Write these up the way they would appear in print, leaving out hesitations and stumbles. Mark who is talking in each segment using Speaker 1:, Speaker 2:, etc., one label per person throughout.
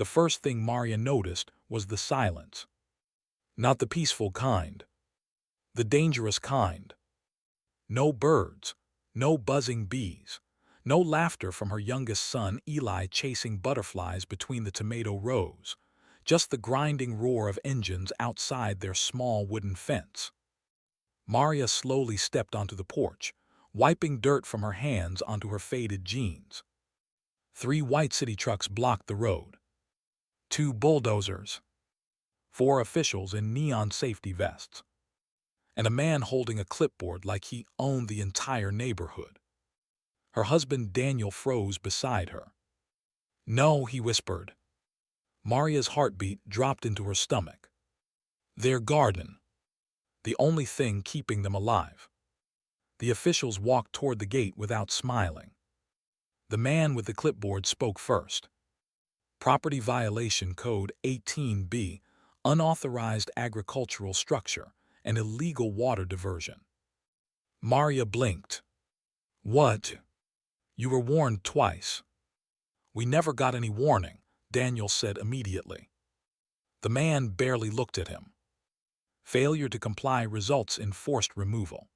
Speaker 1: The first thing Maria noticed was the silence. Not the peaceful kind. The dangerous kind. No birds. No buzzing bees. No laughter from her youngest son, Eli, chasing butterflies between the tomato rows. Just the grinding roar of engines outside their small wooden fence. Maria slowly stepped onto the porch, wiping dirt from her hands onto her faded jeans. 3 white city trucks blocked the road. 2 bulldozers. 4 officials in neon safety vests. And a man holding a clipboard like he owned the entire neighborhood. Her husband Daniel froze beside her. "No," he whispered. Maria's heartbeat dropped into her stomach. Their garden. The only thing keeping them alive. The officials walked toward the gate without smiling. The man with the clipboard spoke first. Property Violation Code 18B, unauthorized agricultural structure, and illegal water diversion. Maria blinked. "What?" "You were warned twice." "We never got any warning," Daniel said immediately. The man barely looked at him. Failure to comply results in forced removal.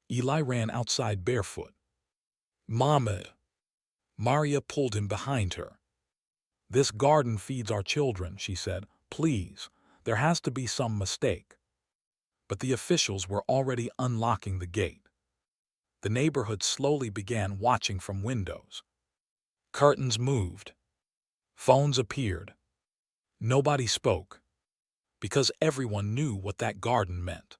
Speaker 1: Eli ran outside barefoot. "Mama!" Maria pulled him behind her. "This garden feeds our children," she said. "Please, there has to be some mistake." But the officials were already unlocking the gate. The neighborhood slowly began watching from windows. Curtains moved. Phones appeared. Nobody spoke. Because everyone knew what that garden meant.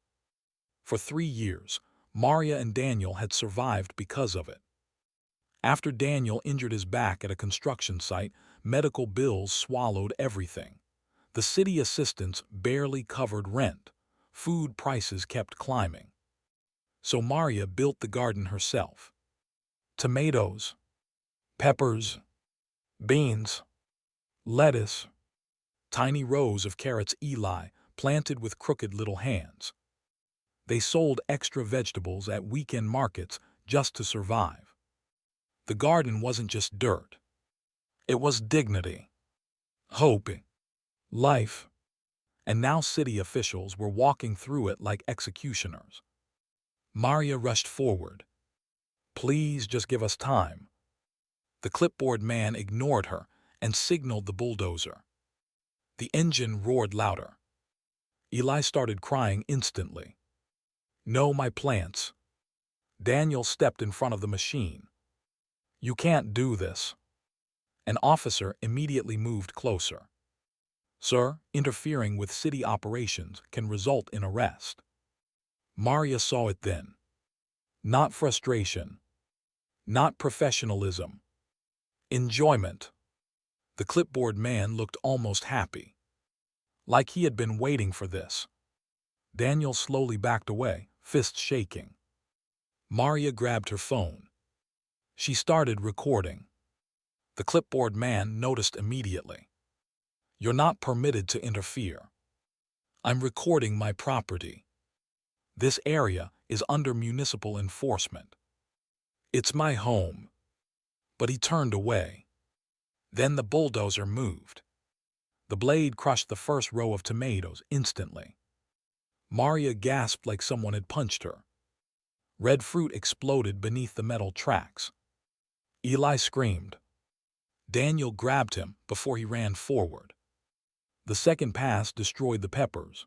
Speaker 1: For 3 years, Maria and Daniel had survived because of it. After Daniel injured his back at a construction site, medical bills swallowed everything. The city assistants barely covered rent. Food prices kept climbing. So Maria built the garden herself. Tomatoes, peppers, beans, lettuce, tiny rows of carrots Eli planted with crooked little hands. They sold extra vegetables at weekend markets just to survive. The garden wasn't just dirt. It was dignity, hope, life. And now city officials were walking through it like executioners. Maria rushed forward. "Please just give us time." The clipboard man ignored her and signaled the bulldozer. The engine roared louder. Eli started crying instantly. "No, my plants." Daniel stepped in front of the machine. "You can't do this." An officer immediately moved closer. "Sir, interfering with city operations can result in arrest." Maria saw it then. Not frustration. Not professionalism. Enjoyment. The clipboard man looked almost happy. Like he had been waiting for this. Daniel slowly backed away, fists shaking. Maria grabbed her phone. She started recording. The clipboard man noticed immediately. "You're not permitted to interfere. I'm recording my property. This area is under municipal enforcement. It's my home." But he turned away. Then the bulldozer moved. The blade crushed the first row of tomatoes instantly. Maria gasped like someone had punched her. Red fruit exploded beneath the metal tracks. Eli screamed. Daniel grabbed him before he ran forward. The second pass destroyed the peppers.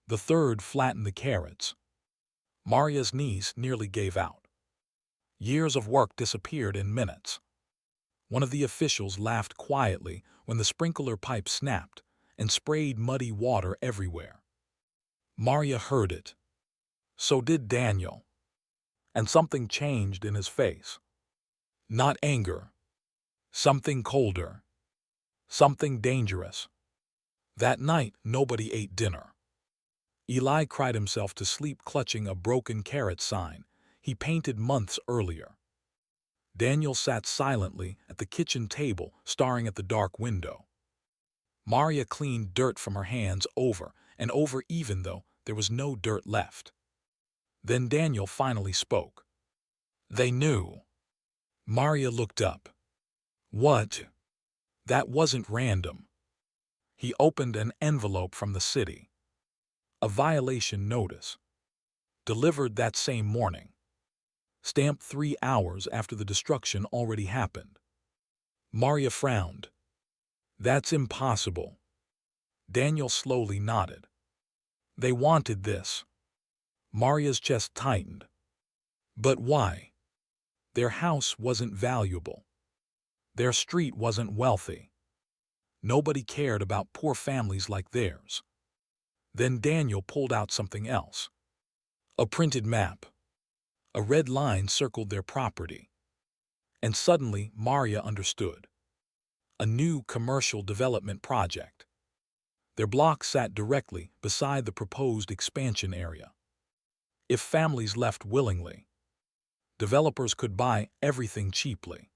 Speaker 1: The third flattened the carrots. Maria's knees nearly gave out. Years of work disappeared in minutes. One of the officials laughed quietly when the sprinkler pipe snapped and sprayed muddy water everywhere. Maria heard it. So did Daniel. And something changed in his face. Not anger. Something colder. Something dangerous. That night, nobody ate dinner. Eli cried himself to sleep clutching a broken carrot sign he painted months earlier. Daniel sat silently at the kitchen table, staring at the dark window. Maria cleaned dirt from her hands over and over even though there was no dirt left. Then Daniel finally spoke. "They knew." Maria looked up. "What?" That wasn't random. He opened an envelope from the city. A violation notice. Delivered that same morning. Stamped 3 hours after the destruction already happened. Maria frowned. That's impossible. Daniel slowly nodded. They wanted this. Maria's chest tightened. But why? Their house wasn't valuable. Their street wasn't wealthy. Nobody cared about poor families like theirs. Then Daniel pulled out something else. A printed map. A red line circled their property. And suddenly Maria understood. A new commercial development project. Their block sat directly beside the proposed expansion area. If families left willingly, developers could buy everything cheaply.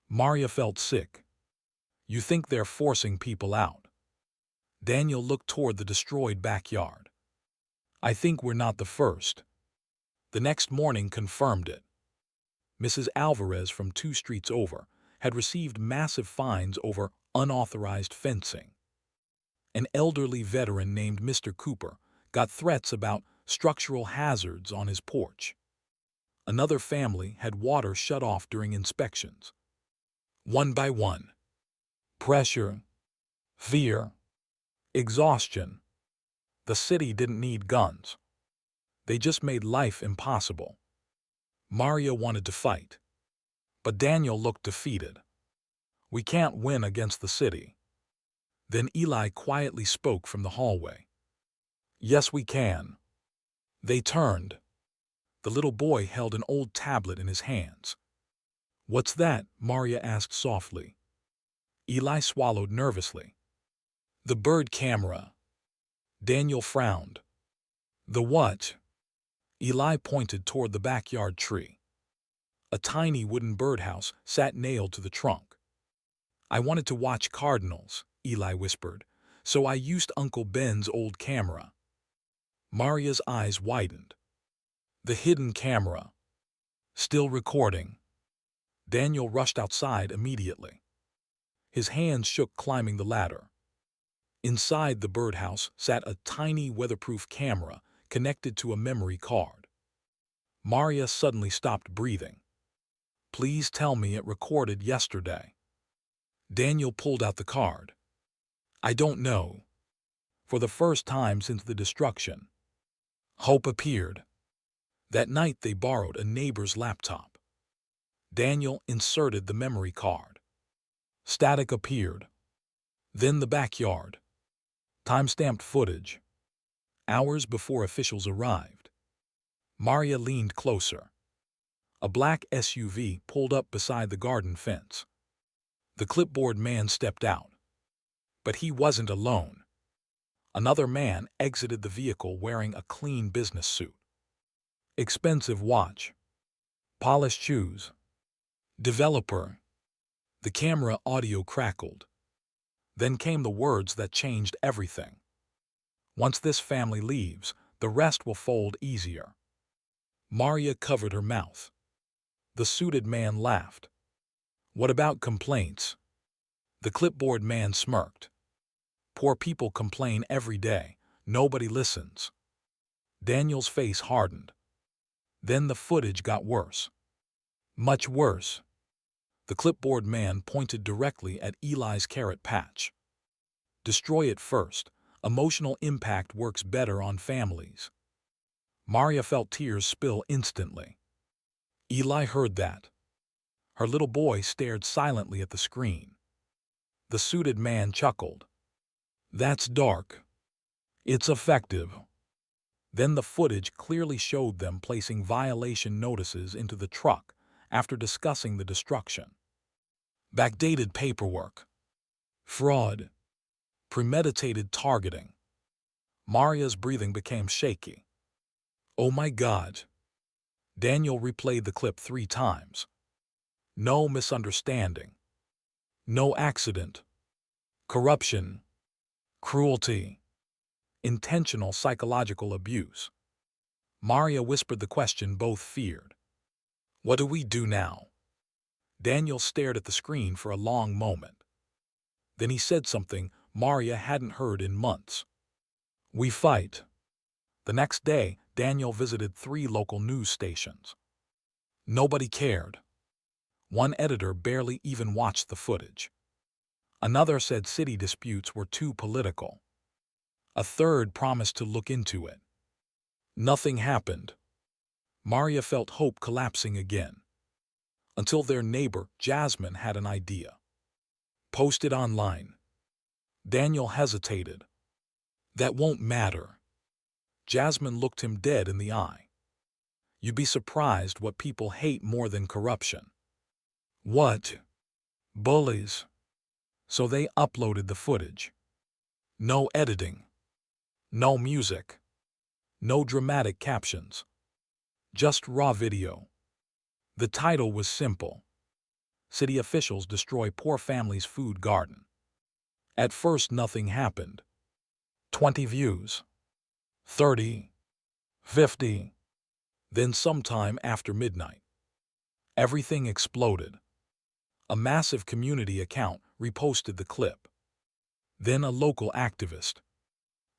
Speaker 1: Maria felt sick. You think they're forcing people out? Daniel looked toward the destroyed backyard. I think we're not the first. The next morning confirmed it. Mrs. Alvarez from 2 streets over had received massive fines over unauthorized fencing. An elderly veteran named Mr. Cooper got threats about structural hazards on his porch. Another family had water shut off during inspections. One by one. Pressure, fear, exhaustion. The city didn't need guns. They just made life impossible. Maria wanted to fight. But Daniel looked defeated. We can't win against the city. Then Eli quietly spoke from the hallway. Yes, we can. They turned. The little boy held an old tablet in his hands. What's that? Maria asked softly. Eli swallowed nervously. The bird camera. Daniel frowned. The what? Eli pointed toward the backyard tree. A tiny wooden birdhouse sat nailed to the trunk. I wanted to watch cardinals, Eli whispered, so I used Uncle Ben's old camera. Maria's eyes widened. The hidden camera. Still recording. Daniel rushed outside immediately. His hands shook climbing the ladder. Inside the birdhouse sat a tiny weatherproof camera connected to a memory card. Maria suddenly stopped breathing. Please tell me it recorded yesterday. Daniel pulled out the card. I don't know. For the first time since the destruction. Hope appeared. That night they borrowed a neighbor's laptop. Daniel inserted the memory card. Static appeared. Then the backyard. Time-stamped footage. Hours before officials arrived. Maria leaned closer. A black SUV pulled up beside the garden fence. The clipboard man stepped out. But he wasn't alone. Another man exited the vehicle wearing a clean business suit. Expensive watch. Polished shoes. Developer. The camera audio crackled. Then came the words that changed everything. Once this family leaves, the rest will fold easier. Maria covered her mouth. The suited man laughed. What about complaints? The clipboard man smirked. Poor people complain every day. Nobody listens. Daniel's face hardened. Then the footage got worse. Much worse. The clipboard man pointed directly at Eli's carrot patch. Destroy it first. Emotional impact works better on families. Maria felt tears spill instantly. Eli heard that. Her little boy stared silently at the screen. The suited man chuckled. That's dark. It's effective. Then the footage clearly showed them placing violation notices into the truck after discussing the destruction. Backdated paperwork. Fraud. Premeditated targeting. Maria's breathing became shaky. Oh my God. Daniel replayed the clip 3 times. No misunderstanding. No accident. Corruption. Cruelty. Intentional psychological abuse. Maria whispered the question both feared. What do we do now? Daniel stared at the screen for a long moment. Then he said something Maria hadn't heard in months. "We fight." The next day, Daniel visited 3 local news stations. Nobody cared. One editor barely even watched the footage. Another said city disputes were too political. A third promised to look into it. Nothing happened. Maria felt hope collapsing again. Until their neighbor, Jasmine, had an idea. "Post it online." Daniel hesitated. "That won't matter." Jasmine looked him dead in the eye. "You'd be surprised what people hate more than corruption." "What?" "Bullies." So they uploaded the footage. No editing. No music. No dramatic captions. Just raw video. The title was simple: "City officials destroy poor family's food garden." At first nothing happened. 20 views. 30. 50. Then sometime after midnight, everything exploded. A massive community account reposted the clip. Then a local activist.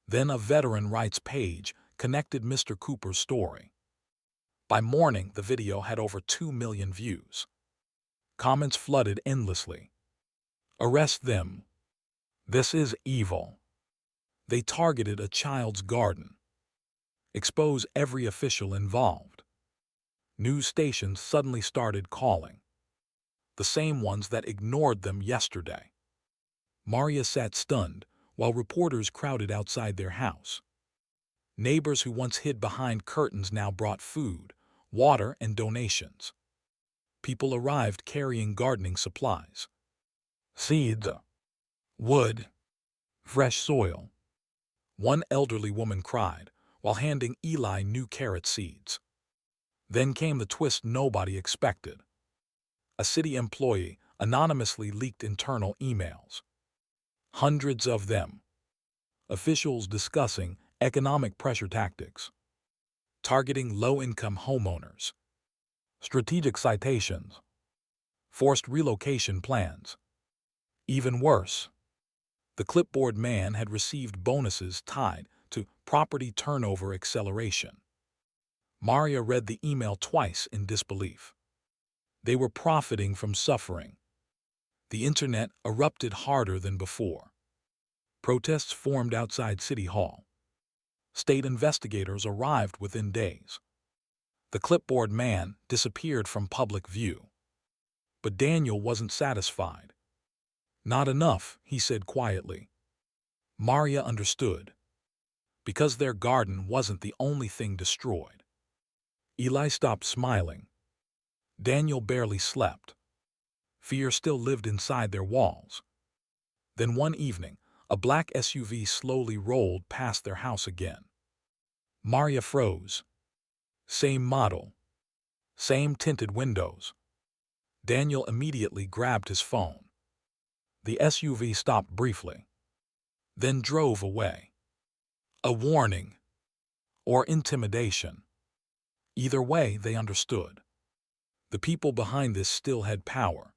Speaker 1: Then a veteran rights page connected Mr. Cooper's story. By morning, the video had over 2 million views. Comments flooded endlessly. "Arrest them. This is evil." They targeted a child's garden. "Expose every official involved." News stations suddenly started calling. The same ones that ignored them yesterday. Maria sat stunned while reporters crowded outside their house. Neighbors who once hid behind curtains now brought food, water, and donations. People arrived carrying gardening supplies. Seeds, wood, fresh soil. One elderly woman cried while handing Eli new carrot seeds. Then came the twist nobody expected. A city employee anonymously leaked internal emails. Hundreds of them. Officials discussing economic pressure tactics, targeting low-income homeowners, strategic citations, forced relocation plans. Even worse, the clipboard man had received bonuses tied to property turnover acceleration. Maria read the email twice in disbelief. They were profiting from suffering. The internet erupted harder than before. Protests formed outside City Hall. State investigators arrived within days. The clipboard man disappeared from public view. But Daniel wasn't satisfied. "Not enough," he said quietly. Maria understood. Because their garden wasn't the only thing destroyed. Eli stopped smiling. Daniel barely slept. Fear still lived inside their walls. Then one evening, a black SUV slowly rolled past their house again. Maria froze. Same model. Same tinted windows. Daniel immediately grabbed his phone. The SUV stopped briefly, then drove away. A warning. Or intimidation. Either way, they understood. The people behind this still had power.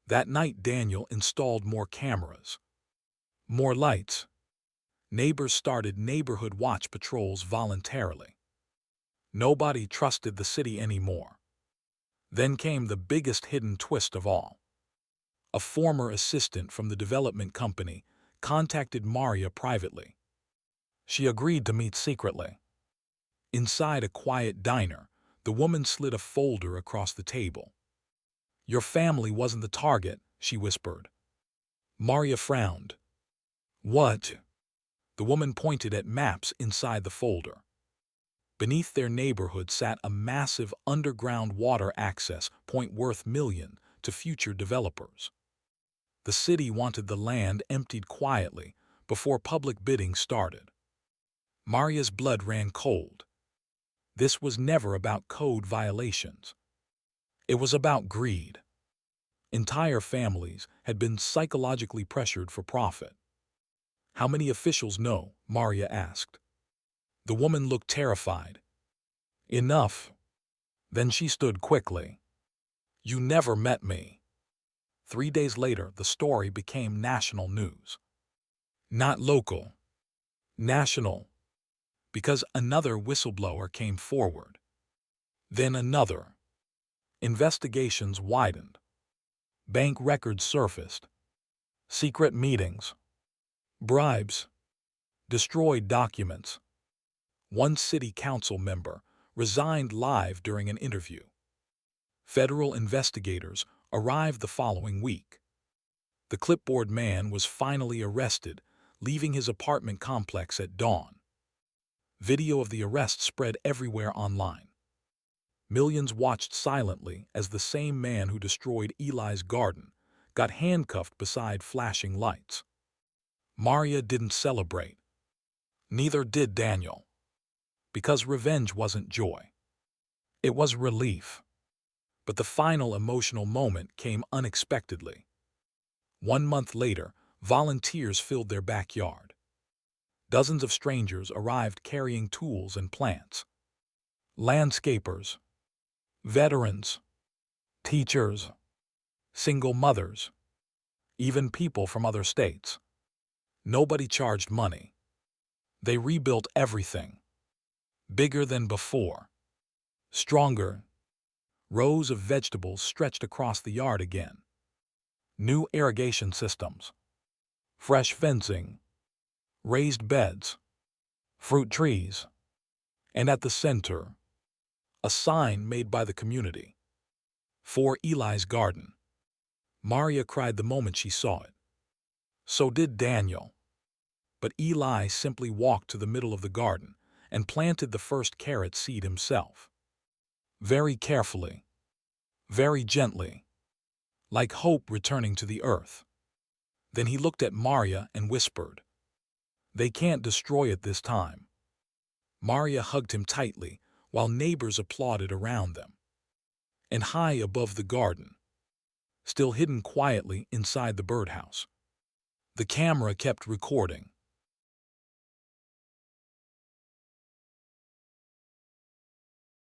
Speaker 1: That night, Daniel installed more cameras. More lights. Neighbors started neighborhood watch patrols voluntarily. Nobody trusted the city anymore. Then came the biggest hidden twist of all. A former assistant from the development company contacted Maria privately. She agreed to meet secretly. Inside a quiet diner, the woman slid a folder across the table. "Your family wasn't the target," she whispered. Maria frowned. "What?" The woman pointed at maps inside the folder. Beneath their neighborhood sat a massive underground water access point worth millions to future developers. The city wanted the land emptied quietly before public bidding started. Maria's blood ran cold. This was never about code violations. It was about greed. Entire families had been psychologically pressured for profit. "How many officials know?" Maria asked. The woman looked terrified. "Enough." Then she stood quickly. "You never met me." 3 days later, the story became national news. Not local, national, because another whistleblower came forward. Then another. Investigations widened. Bank records surfaced. Secret meetings. Bribes. Destroyed documents. One city council member resigned live during an interview. Federal investigators arrived the following week. The clipboard man was finally arrested, leaving his apartment complex at dawn. Video of the arrest spread everywhere online. Millions watched silently as the same man who destroyed Eli's garden got handcuffed beside flashing lights. Maria didn't celebrate. Neither did Daniel. Because revenge wasn't joy. It was relief. But the final emotional moment came unexpectedly. 1 month later, volunteers filled their backyard. Dozens of strangers arrived carrying tools and plants. Landscapers, veterans, teachers, single mothers, even people from other states. Nobody charged money. They rebuilt everything. Bigger than before. Stronger. Rows of vegetables stretched across the yard again. New irrigation systems. Fresh fencing. Raised beds. Fruit trees. And at the center, a sign made by the community. For Eli's garden. Maria cried the moment she saw it. So did Daniel. But Eli simply walked to the middle of the garden and planted the first carrot seed himself. Very carefully. Very gently. Like hope returning to the earth. Then he looked at Maria and whispered, "They can't destroy it this time." Maria hugged him tightly while neighbors applauded around them. And high above the garden, still hidden quietly inside the birdhouse, the camera kept recording.